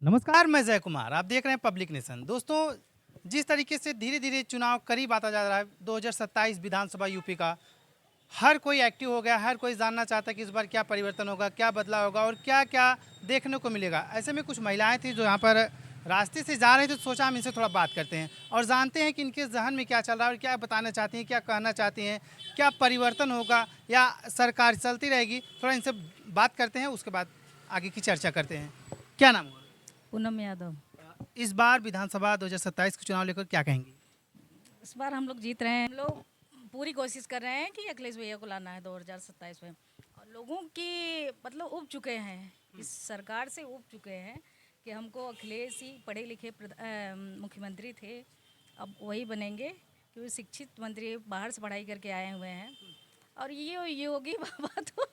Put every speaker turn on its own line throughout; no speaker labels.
नमस्कार, मैं जय कुमार। आप देख रहे हैं पब्लिक नेशन। दोस्तों, जिस तरीके से धीरे धीरे चुनाव करीब आता जा रहा है, 2027 विधानसभा यूपी का, हर कोई एक्टिव हो गया। हर कोई जानना चाहता है कि इस बार क्या परिवर्तन होगा, क्या बदलाव होगा और क्या क्या देखने को मिलेगा। ऐसे में कुछ महिलाएं थी जो यहाँ पर रास्ते से जा रही थी, तो सोचा हम इनसे थोड़ा बात करते हैं और जानते हैं कि इनके जहन में क्या चल रहा है और क्या बताना चाहती हैं, क्या कहना चाहती हैं, क्या परिवर्तन होगा या सरकार चलती रहेगी। थोड़ा इनसे बात करते हैं, उसके बाद आगे की चर्चा करते हैं। क्या नाम हुआ?
पूनम यादव।
इस बार विधानसभा 2027 के चुनाव लेकर क्या कहेंगी?
इस बार हम लोग जीत रहे हैं। हम लोग पूरी कोशिश कर रहे हैं कि अखिलेश भैया को लाना है 2027 में। और लोगों की मतलब उब चुके हैं, इस सरकार से उब चुके हैं कि हमको अखिलेश ही पढ़े लिखे मुख्यमंत्री थे, अब वही बनेंगे क्योंकि शिक्षित मंत्री बाहर से पढ़ाई करके आए हुए हैं। और ये योगी बाबा तो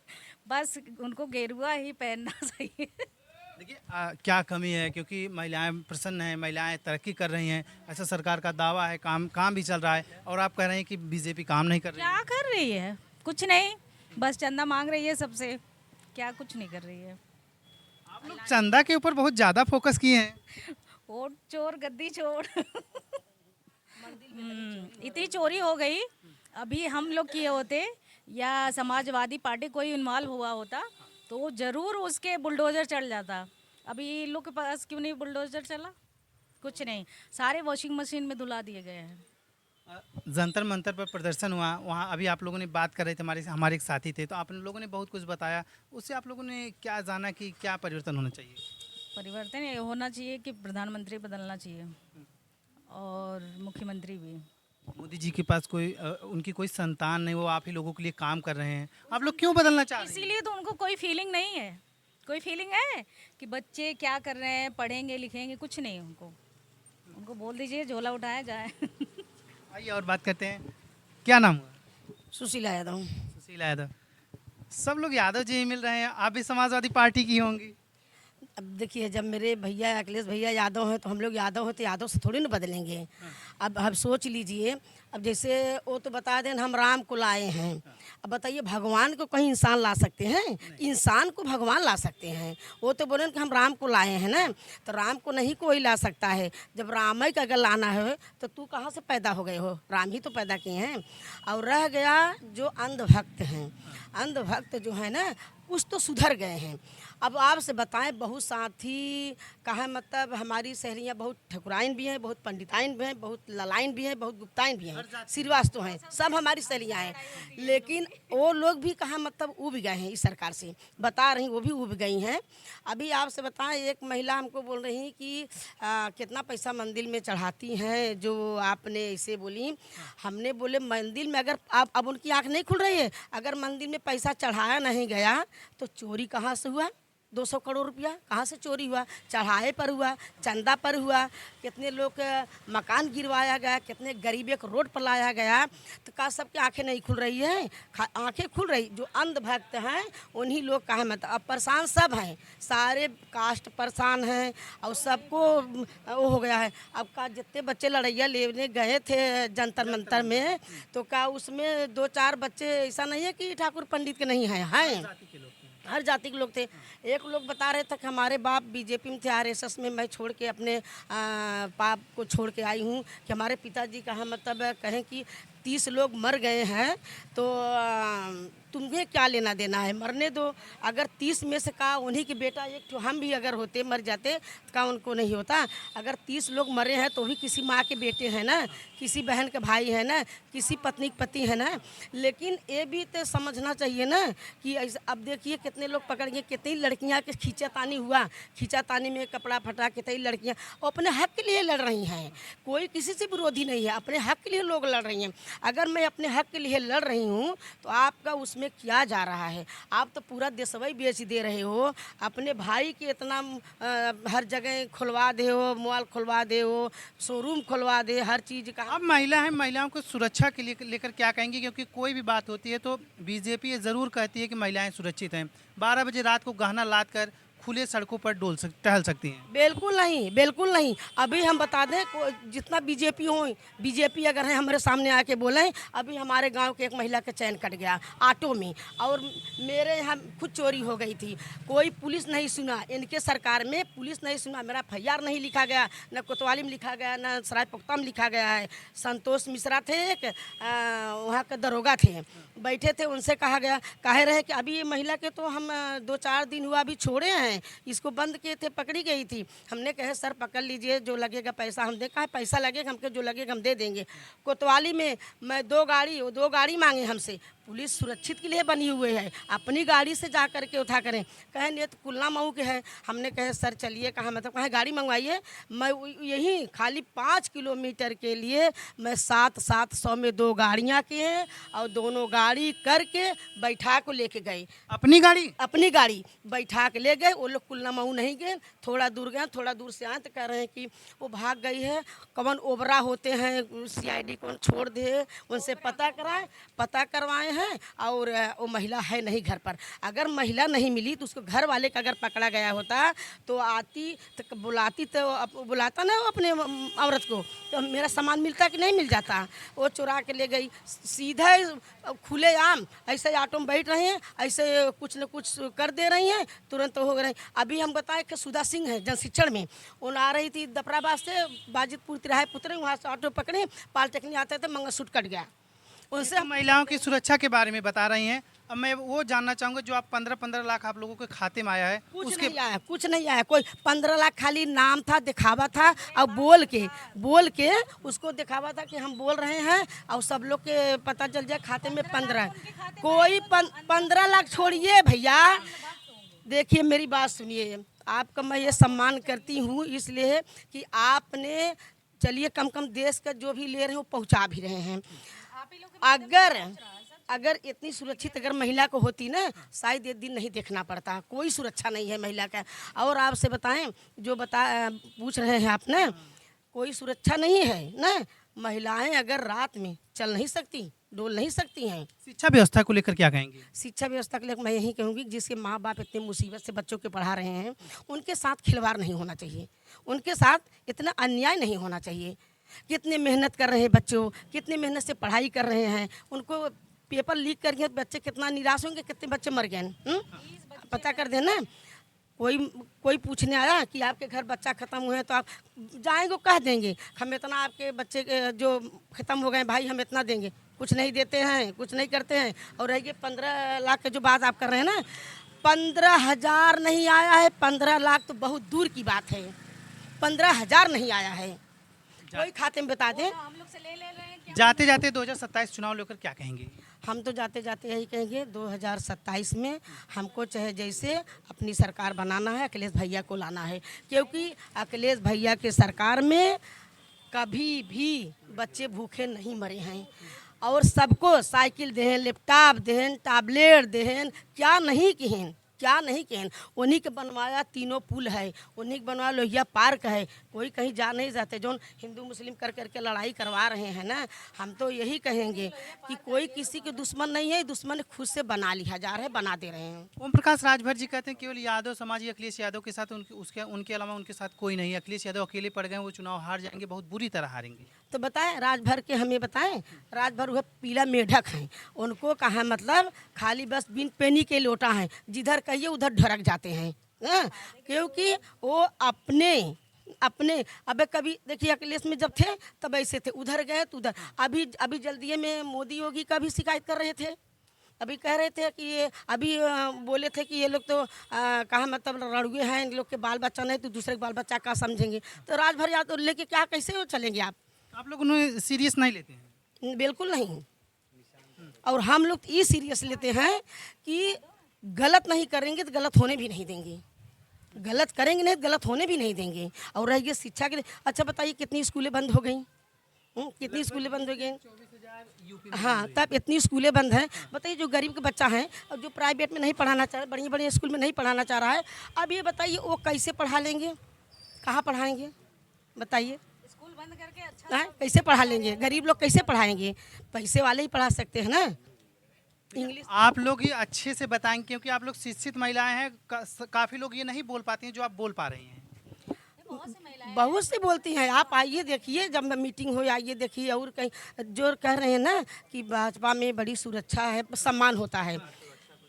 बस उनको गेरुआ ही पहनना सही है।
देखिए, क्या कमी है, क्योंकि महिलाएं प्रसन्न हैं, महिलाएं तरक्की कर रही हैं, ऐसा सरकार का दावा है। काम काम भी चल रहा है और आप कह रहे हैं कि बीजेपी काम नहीं कर रही है।
क्या कर रही है? कुछ नहीं, बस चंदा मांग रही है सबसे। क्या कुछ नहीं कर रही है।
आप लोग चंदा के ऊपर बहुत ज़्यादा फोकस किए हैं।
वोट चोर गद्दी चोर। इतनी चोरी हो गई। अभी हम लोग किए होते या समाजवादी पार्टी कोई इन्वॉल्व हुआ होता तो जरूर उसके बुलडोजर चढ़ जाता। अभी इन लोग के पास क्यों नहीं बुलडोजर चला? कुछ नहीं, सारे वॉशिंग मशीन में धुला दिए गए हैं।
जंतर मंतर पर प्रदर्शन हुआ, वहाँ अभी आप लोगों ने बात कर रहे थे, हमारे एक साथी थे, तो आप लोगों ने बहुत कुछ बताया। उससे आप लोगों ने क्या जाना कि क्या परिवर्तन होना चाहिए?
परिवर्तन ये होना चाहिए कि प्रधानमंत्री बदलना चाहिए और मुख्यमंत्री भी।
मोदी जी के पास उनकी कोई संतान नहीं, वो आप ही लोगों के लिए काम कर रहे हैं। आप लोग क्यों बदलना चाह रहे हैं?
इसीलिए तो उनको कोई फीलिंग नहीं है। कोई फीलिंग है कि बच्चे क्या कर रहे हैं, पढ़ेंगे लिखेंगे? कुछ नहीं। उनको उनको बोल दीजिए झोला उठाया जाए।
आइए और बात करते हैं। क्या नाम हुआ?
सुशीला यादव।
सुशीला यादव। सब लोग यादव जी ही मिल रहे हैं, आप भी समाजवादी पार्टी की होंगी।
अब देखिए, जब मेरे भैया अखिलेश भैया यादव हैं तो हम लोग यादव हैं, तो यादव से थोड़ी ना बदलेंगे। अब सोच लीजिए, अब जैसे वो तो बता दें हम राम को लाए हैं। अब बताइए, भगवान को कहीं इंसान ला सकते हैं? इंसान को भगवान ला सकते हैं। वो तो बोले कि हम राम को लाए हैं ना, तो राम को नहीं कोई ला सकता है। जब राम ही का अगर लाना है तो तू कहाँ से पैदा हो गए हो? राम ही तो पैदा किए हैं। और रह गया जो अंधभक्त हैं, अंधभक्त जो है ना, कुछ तो सुधर गए हैं। अब आपसे बताएं, बहुत साथी कहा, मतलब हमारी सहेलियाँ बहुत ठकुराइन भी हैं, बहुत पंडिताइन भी हैं, बहुत ललाइन भी हैं, बहुत गुप्ताइन भी हैं, श्रीवास्तव हैं, सब हमारी सहेलियाँ हैं। लेकिन वो लोग भी कहा मतलब उब गए हैं, इस सरकार से बता रही, वो भी उब गई हैं। अभी आपसे बताएं, एक महिला हमको बोल रही कि कितना पैसा मंदिर में चढ़ाती हैं, जो आपने ऐसे बोली। हमने बोले मंदिर में अगर आप, अब उनकी आँख नहीं खुल रही है, अगर मंदिर में पैसा चढ़ाया नहीं गया तो चोरी कहाँ से हुआ? 200 करोड़ रुपया कहाँ से चोरी हुआ? चढ़ाए पर हुआ, चंदा पर हुआ। कितने लोग का मकान गिरवाया गया, कितने गरीबे को रोड पर लाया गया। तो का सबकी आंखें नहीं खुल रही हैं? आंखें खुल रही, जो अंधभक्त हैं उन्हीं लोग का है। मतलब अब परेशान सब हैं, सारे कास्ट परेशान हैं और सबको वो हो गया है। अब का जितने बच्चे लड़ैया लेने गए थे जंतर मंतर में, तो का उसमें 2-4 बच्चे ऐसा नहीं है कि ठाकुर पंडित के नहीं हैं, हर जाति के लोग थे। एक लोग बता रहे थे कि हमारे बाप बीजेपी में थे, आरएसएस में। मैं छोड़ के अपने बाप को छोड़ के आई हूँ कि हमारे पिताजी का मतलब कहें कि 30 लोग मर गए हैं, तो तुम्हें क्या लेना देना है, मरने दो। अगर 30 में से का उन्हीं के बेटा एक तो हम भी अगर होते मर जाते तो का उनको नहीं होता? अगर 30 लोग मरे हैं तो भी किसी माँ के बेटे हैं ना, किसी बहन के भाई है ना, किसी पत्नी के पति है ना। लेकिन ये भी तो समझना चाहिए ना कि अब देखिए कितने लोग पकड़ गए, कितनी लड़कियाँ के खींचातानी हुआ, खींचातानी में कपड़ा फटा, कितनी लड़कियाँ अपने हक के लिए लड़ रही हैं। कोई किसी से विरोधी नहीं है, अपने हक के लिए लोग लड़ रही हैं। अगर मैं अपने हक के लिए लड़ रही हूँ तो आपका उसमें क्या जा रहा है? आप तो पूरा देशवही बेच दे रहे हो। अपने भाई के इतना हर जगह खुलवा दे हो, मॉल खुलवा दे हो, शोरूम खुलवा दे, हर चीज़ का।
अब महिला है, महिलाओं को सुरक्षा के लिए लेकर क्या कहेंगे? क्योंकि कोई भी बात होती है तो बीजेपी ये ज़रूर कहती है कि महिलाएं सुरक्षित हैं। 12 बजे रात को गहना लाद कर खुले सड़कों पर टहल सकती हैं?
बिल्कुल नहीं, बिल्कुल नहीं। अभी हम बता दें जितना बीजेपी हो, बीजेपी अगर है हमारे सामने आके बोले, अभी हमारे गांव के एक महिला का चैन कट गया ऑटो में, और मेरे यहाँ खुद चोरी हो गई थी, कोई पुलिस नहीं सुना। इनके सरकार में पुलिस नहीं सुना, मेरा FIR नहीं लिखा गया, न कोतवाली में लिखा गया, न सरायपुख्ता में लिखा गया है। संतोष मिश्रा थे एक वहाँ के दरोगा थे, बैठे थे, उनसे कहा गया, कहे रहे कि अभी ये महिला के तो हम 2-4 दिन हुआ अभी छोड़े हैं, इसको बंद किए थे, पकड़ी गई थी। हमने कहे सर पकड़ लीजिए, जो लगेगा पैसा हम दे। कहा पैसा लगेगा हमको, जो लगेगा हम दे देंगे। कोतवाली में मैं 2 गाड़ी मांगे हमसे, पुलिस सुरक्षित के लिए बनी हुई है, अपनी गाड़ी से जा करके उठा करें। कहे नहीं तो कुल्ला मऊ के है। हमने कहे सर चलिए, कहा मतलब कहे गाड़ी मंगवाइए। मैं यही खाली 5 किलोमीटर के लिए मैं 700 में 2 गाड़ियाँ किए, और दोनों गाड़ी करके बैठा को लेके गए।
अपनी गाड़ी?
अपनी गाड़ी बैठा के ले गए। वो लोग कुल्ला मऊ नहीं गए, थोड़ा दूर गए, थोड़ा दूर से आए तो कह रहे हैं कि वो भाग गई है, कौन ओबरा होते हैं CID कौन छोड़ दे, उनसे पता करवाए हैं, और वो महिला है नहीं घर पर। अगर महिला नहीं मिली तो उसको घर वाले का अगर पकड़ा गया होता तो आती तो बुलाता ना अपने औरत को, तो मेरा सामान मिलता कि नहीं मिल जाता। वो चुरा के ले गई, सीधा खुले आम ऐसे ऑटो में बैठ रहे हैं, ऐसे कुछ न कुछ कर दे रही हैं, तुरंत हो गए। अभी हम बताएं कि सुधा सिंह है जन शिक्षण में, वो आ रही थी दफराबाद से, बाजितपुर तिराहे पुतरे, वहाँ से ऑटो पकड़े, पॉलिटेक्निक आते थे, मंगलसूत्र कट गया। उनसे
हम महिलाओं की सुरक्षा के बारे में बता रही हैं। अब मैं वो जानना चाहूँगा, जो आप 15-15 लाख आप लोगों के खाते में आया है,
कुछ नहीं आया। कोई 15 लाख खाली नाम था, दिखावा था, और बोल के उसको दिखावा था कि हम बोल रहे हैं, और सब लोग के पता चल जाए खाते में 15। कोई 15 लाख छोड़िए भैया, देखिए मेरी बात सुनिए। आपका मैं ये सम्मान करती हूँ इसलिए कि आपने, चलिए कम देश का जो भी ले रहे हैं वो पहुँचा भी रहे हैं। अगर इतनी सुरक्षित अगर महिला को होती ना, शायद ये दिन नहीं देखना पड़ता। कोई सुरक्षा नहीं है महिला का। और आपसे बताएं, जो पूछ रहे हैं आप ना, कोई सुरक्षा नहीं है ना। महिलाएं अगर रात में चल नहीं सकती, डोल नहीं सकती हैं।
शिक्षा व्यवस्था को लेकर क्या कहेंगे?
शिक्षा व्यवस्था को लेकर मैं यही कहूँगी, जिसके माँ बाप इतने मुसीबत से बच्चों के पढ़ा रहे हैं, उनके साथ खिलवाड़ नहीं होना चाहिए, उनके साथ इतना अन्याय नहीं होना चाहिए। कितने मेहनत कर रहे हैं बच्चों, कितने मेहनत से पढ़ाई कर रहे हैं, उनको पेपर लीक करके बच्चे कितना निराश होंगे, कितने बच्चे मर गए। पता कर देना। कोई पूछने आया कि आपके घर बच्चा ख़त्म हुए हैं, तो आप जाएंगे कह देंगे हम इतना आपके बच्चे जो ख़त्म हो गए भाई हम इतना देंगे, कुछ नहीं देते हैं, कुछ नहीं करते हैं। और रहिए 15 लाख की जो बात आप कर रहे हैं ना, 15,000 नहीं आया है। 15 लाख तो बहुत दूर की बात है, 15,000 नहीं आया है। कोई खाते में बता दें।
हम लोग से ले रहे हैं।
जाते जाते 2027 चुनाव लेकर क्या कहेंगे?
हम तो जाते जाते यही कहेंगे, 2027 में हमको चाहे जैसे अपनी सरकार बनाना है, अखिलेश भैया को लाना है, क्योंकि अखिलेश भैया के सरकार में कभी भी बच्चे भूखे नहीं मरे हैं, और सबको साइकिल देहन, लैपटॉप देहन, टैबलेट देहन, क्या नहीं कहन। उन्हीं के बनवाया 3 पुल है, उन्हीं के बनवाया लोहिया पार्क है। कोई कहीं जा नहीं जाते, जो हिंदू मुस्लिम कर करके लड़ाई करवा रहे हैं ना। हम तो यही कहेंगे कि कोई किसी के दुश्मन नहीं है, दुश्मन खुद से बना लिया जा रहा है, बना दे रहे हैं।
ओम प्रकाश राजभर जी कहते हैं केवल यादव समाज ही अखिलेश यादव के साथ, उनके अलावा उनके साथ कोई नहीं। अखिलेश यादव अकेले पड़ गए, वो चुनाव हार जाएंगे, बहुत बुरी तरह हारेंगे।
तो बताएं राजभर के, हमें बताएं राजभर वह पीला मेढक हैं, उनको कहा मतलब खाली बस बिन पेनी के लोटा हैं, जिधर कहिए उधर ढरक जाते हैं। क्योंकि वो अपने अबे कभी देखिए अखिलेश में जब थे तब ऐसे थे, उधर गए तो उधर। अभी जल्दी में मोदी योगी का भी शिकायत कर रहे थे। अभी कह रहे थे कि ये अभी बोले थे कि ये लोग तो कहा मतलब रड़ुए हैं, इन लोग के बाल बच्चा नहीं तो दूसरे के बाल बच्चा का समझेंगे। तो राजभर यादव लेके क्या कैसे चलेंगे आप
लोग उन्हें सीरियस नहीं लेते हैं?
बिल्कुल नहीं। और हम लोग ये सीरियस लेते हैं कि गलत नहीं करेंगे तो गलत होने भी नहीं देंगे, गलत करेंगे नहीं तो गलत होने भी नहीं देंगे। और रह गई शिक्षा के लिए, अच्छा बताइए कितनी स्कूलें बंद हो गई, कितनी स्कूलें बंद हो गई। हाँ, तब इतनी स्कूलें बंद हैं। बताइए जो गरीब के बच्चा है और जो प्राइवेट में नहीं पढ़ाना चाह रहा, बड़ी स्कूल में नहीं पढ़ाना चाह रहा है, अब ये बताइए वो कैसे पढ़ा लेंगे, कहाँ पढ़ाएंगे बताइए।
स्कूल बंद करके अच्छा
कैसे पढ़ा लेंगे, गरीब लोग कैसे पढ़ाएंगे? पैसे वाले ही पढ़ा सकते हैं ना। इंग्लिश
आप लोग ये अच्छे से बताएंगे क्योंकि आप लोग शिक्षित महिलाएं हैं, काफ़ी लोग ये नहीं बोल पाती हैं जो आप बोल पा रही हैं।
बहुत से बोलती हैं। आप आइए देखिए, जब मीटिंग हो आइए देखिए। और कहीं जो कह रहे हैं ना कि भाजपा में बड़ी सुरक्षा है, सम्मान होता है,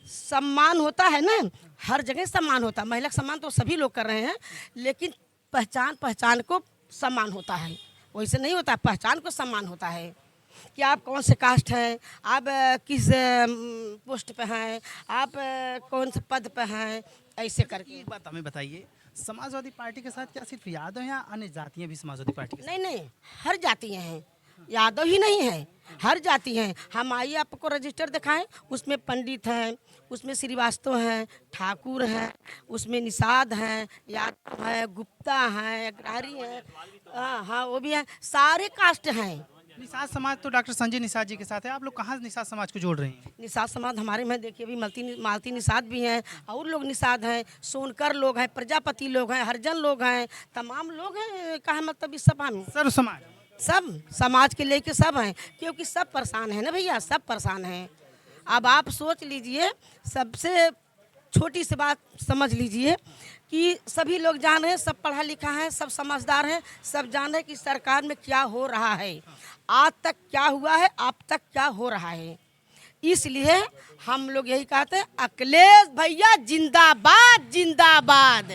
सम्मान होता है ना, हर जगह सम्मान होता है। महिला का सम्मान तो सभी लोग कर रहे हैं, लेकिन पहचान को सम्मान होता है, वैसे नहीं होता। पहचान को सम्मान होता है कि आप कौन से कास्ट हैं, आप किस पोस्ट पे हैं, आप कौन से पद पे हैं, ऐसे करके।
एक बात हमें बताइए, समाजवादी पार्टी के साथ क्या सिर्फ यादव हैं या अन्य जातियां भी समाजवादी पार्टी के साथ?
नहीं, हर जातियाँ हैं, यादव ही नहीं है, हर जाति हैं। हम आइए आपको रजिस्टर दिखाएं, उसमें पंडित हैं, उसमें श्रीवास्तव हैं, ठाकुर हैं, उसमें निषाद हैं, यादव हैं, गुप्ता हैं, अग्रहारी हैं, हाँ वो भी हैं, सारे कास्ट हैं।
निषाद समाज तो डॉक्टर संजय निषाद जी के साथ है, आप लोग कहाँ निषाद समाज को जोड़ रहे हैं?
निषाद समाज हमारे में देखिए अभी मालती निषाद भी हैं, और लोग निषाद हैं, सोनकर लोग हैं, प्रजापति लोग हैं, हरिजन लोग हैं, तमाम लोग हैं। कहा मतलब इस सभा में
सर्व समाज,
सब समाज के लेके सब हैं, क्योंकि सब परेशान हैं ना भैया, सब परेशान हैं। अब आप सोच लीजिए, सबसे छोटी सी बात समझ लीजिए कि सभी लोग जान रहे हैं, सब पढ़ा लिखा है, सब समझदार हैं, सब जान रहे हैं कि सरकार में क्या हो रहा है, आज तक क्या हुआ है, अब तक क्या हो रहा है। इसलिए हम लोग यही कहते हैं, अखिलेश भैया जिंदाबाद जिंदाबाद।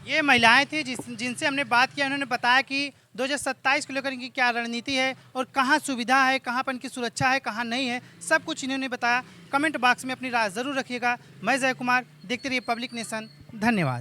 ये महिलाएं थी जिनसे हमने बात किया। उन्होंने बताया कि 2027 को लेकर इनकी क्या रणनीति है और कहाँ सुविधा है, कहाँ पर इनकी सुरक्षा है, कहाँ नहीं है, सब कुछ इन्होंने बताया। कमेंट बॉक्स में अपनी राय ज़रूर रखिएगा। मैं जय कुमार, देखते रहिए पब्लिक नेशन। धन्यवाद।